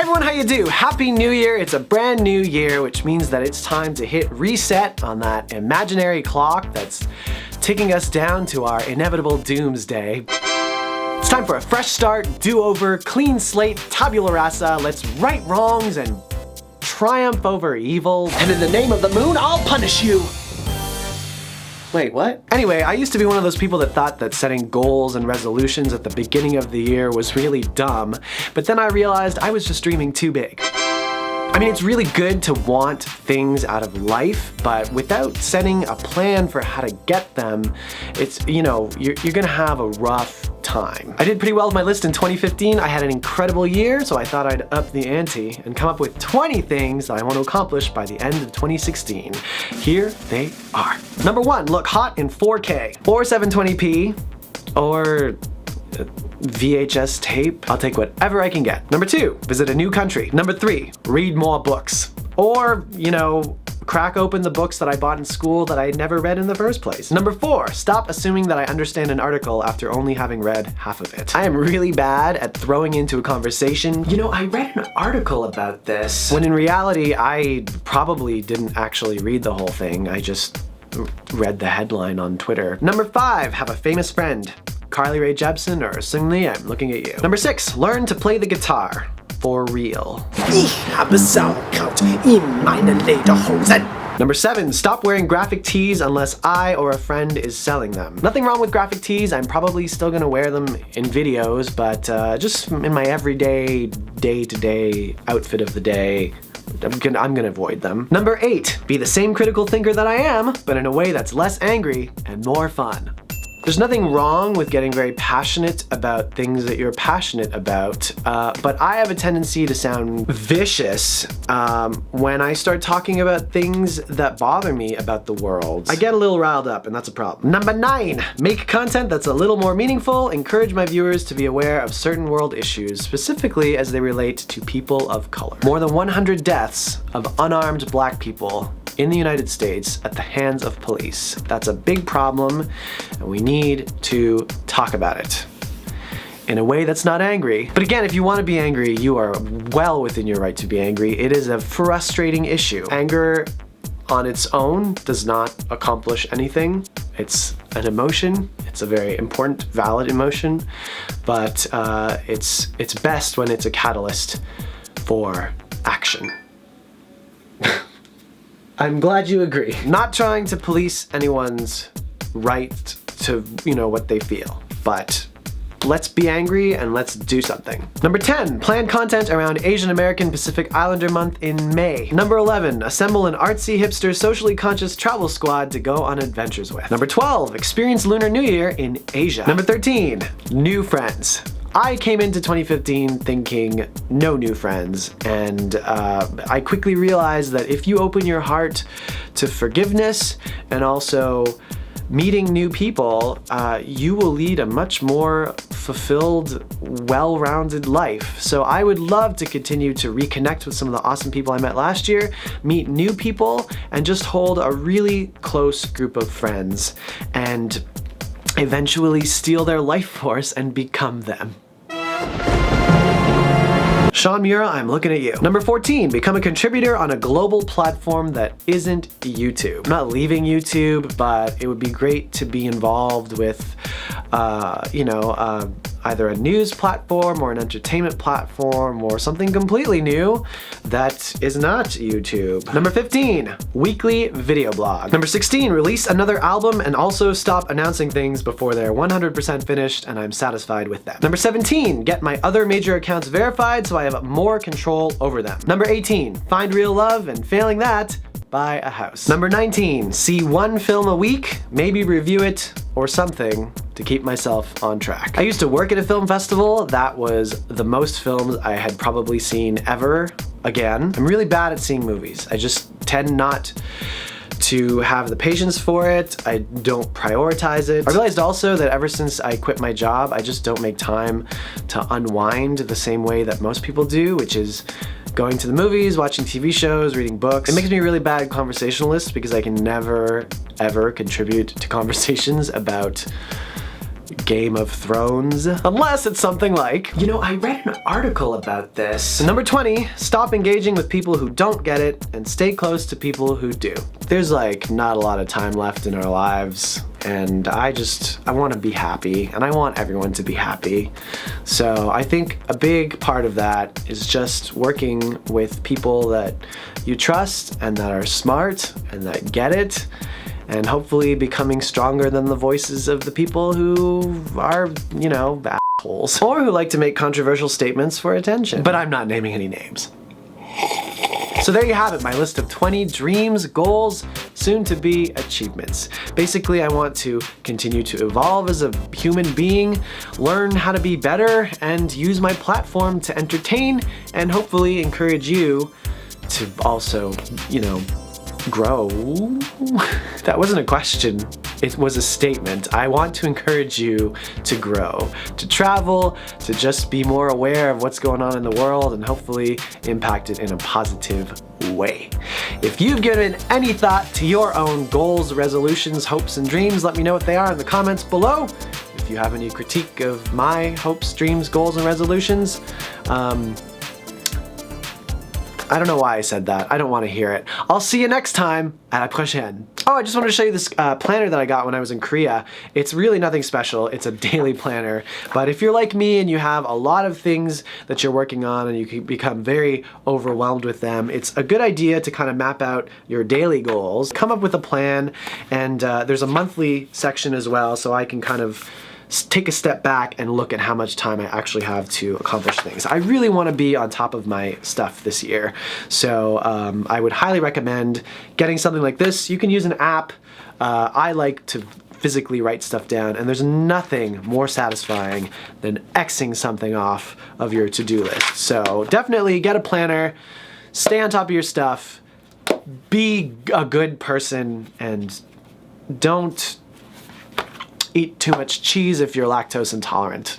everyone, how you do? Happy New Year. It's a brand new year, which means that it's time to hit reset on that imaginary clock that's ticking us down to our inevitable doomsday. It's time for a fresh start, do-over, clean slate, tabula rasa. Let's right wrongs and triumph over evil. And in the name of the moon, I'll punish you. Wait, what? Anyway, I used to be one of those people that thought that setting goals and resolutions at the beginning of the year was really dumb, but then I realized I was just dreaming too big. I mean, it's really good to want things out of life, but without setting a plan for how to get them, it's, you're gonna have a rough time. I did pretty well with my list in 2015. I had an incredible year, so I thought I'd up the ante and come up with 20 things that I want to accomplish by the end of 2016. Here they are. Number 1, look hot in 4K or 720p or VHS tape. I'll take whatever I can get. Number 2, visit a new country. Number 3, read more books. Or, crack open the books that I bought in school that I never read in the first place. Number 4, stop assuming that I understand an article after only having read half of it. I am really bad at throwing into a conversation, I read an article about this, when in reality, I probably didn't actually read the whole thing. I just read the headline on Twitter. Number 5, have a famous friend. Carly Rae Jepsen or Sung Lee, I'm looking at you. Number 6, learn to play the guitar. For real. Ich habe sauerkraut in meine Lederhosen. Number 7, stop wearing graphic tees unless I or a friend is selling them. Nothing wrong with graphic tees, I'm probably still gonna wear them in videos, but just in my everyday, day-to-day outfit of the day, I'm gonna avoid them. Number 8, be the same critical thinker that I am, but in a way that's less angry and more fun. There's nothing wrong with getting very passionate about things that you're passionate about, but I have a tendency to sound vicious when I start talking about things that bother me about the world. I get a little riled up, and that's a problem. Number 9, make content that's a little more meaningful. Encourage my viewers to be aware of certain world issues, specifically as they relate to people of color. More than 100 deaths of unarmed black people in the United States at the hands of police. That's a big problem, and we need to talk about it in a way that's not angry. But again, if you want to be angry, you are well within your right to be angry. It is a frustrating issue. Anger on its own does not accomplish anything. It's an emotion. It's a very important, valid emotion, but it's best when it's a catalyst for action. I'm glad you agree. Not trying to police anyone's right to, what they feel, but let's be angry and let's do something. Number 10, plan content around Asian American Pacific Islander Month in May. Number 11, assemble an artsy, hipster, socially conscious travel squad to go on adventures with. Number 12, experience Lunar New Year in Asia. Number 13, new friends. I came into 2015 thinking no new friends, and I quickly realized that if you open your heart to forgiveness and also meeting new people, you will lead a much more fulfilled, well-rounded life. So I would love to continue to reconnect with some of the awesome people I met last year, meet new people, and just hold a really close group of friends, and eventually steal their life force and become them. Sean Mura, I'm looking at you. Number 14, become a contributor on a global platform that isn't YouTube. I'm not leaving YouTube, but it would be great to be involved with, either a news platform or an entertainment platform or something completely new that is not YouTube. Number 15, weekly video blog. Number 16, release another album and also stop announcing things before they're 100% finished and I'm satisfied with them. Number 17, get my other major accounts verified so I have more control over them. Number 18, find real love, and failing that, buy a house. Number 19, see one film a week, maybe review it or something to keep myself on track. I used to work at a film festival. That was the most films I had probably seen ever. Again, I'm really bad at seeing movies. I just tend not to have the patience for it. I don't prioritize it. I realized also that ever since I quit my job, I just don't make time to unwind the same way that most people do, which is going to the movies, watching TV shows, reading books. It makes me a really bad conversationalist because I can never, ever contribute to conversations about Game of Thrones. Unless it's something like, you know, I read an article about this. Number 20, stop engaging with people who don't get it and stay close to people who do. There's like not a lot of time left in our lives, and I want to be happy, and I want everyone to be happy. So I think a big part of that is just working with people that you trust and that are smart and that get it, and hopefully becoming stronger than the voices of the people who are, you know, assholes, or who like to make controversial statements for attention. But I'm not naming any names. So there you have it, my list of 20 dreams, goals, soon to be achievements. Basically, I want to continue to evolve as a human being, learn how to be better, and use my platform to entertain and hopefully encourage you to also, you know, grow. That wasn't a question, it was a statement. I want to encourage you to grow, to travel, to just be more aware of what's going on in the world and hopefully impact it in a positive way. If you've given any thought to your own goals, resolutions, hopes, and dreams, let me know what they are in the comments below. If you have any critique of my hopes, dreams, goals, and resolutions, I don't know why I said that. I don't want to hear it. I'll see you next time at La Prochaine. Oh, I just wanted to show you this planner that I got when I was in Korea. It's really nothing special. It's a daily planner. But if you're like me and you have a lot of things that you're working on and you can become very overwhelmed with them, it's a good idea to kind of map out your daily goals, come up with a plan, and there's a monthly section as well, so I can kind of take a step back and look at how much time I actually have to accomplish things. I really want to be on top of my stuff this year, so I would highly recommend getting something like this. You can use an app. I like to physically write stuff down, and there's nothing more satisfying than Xing something off of your to-do list. So definitely get a planner, stay on top of your stuff, be a good person, and don't eat too much cheese if you're lactose intolerant.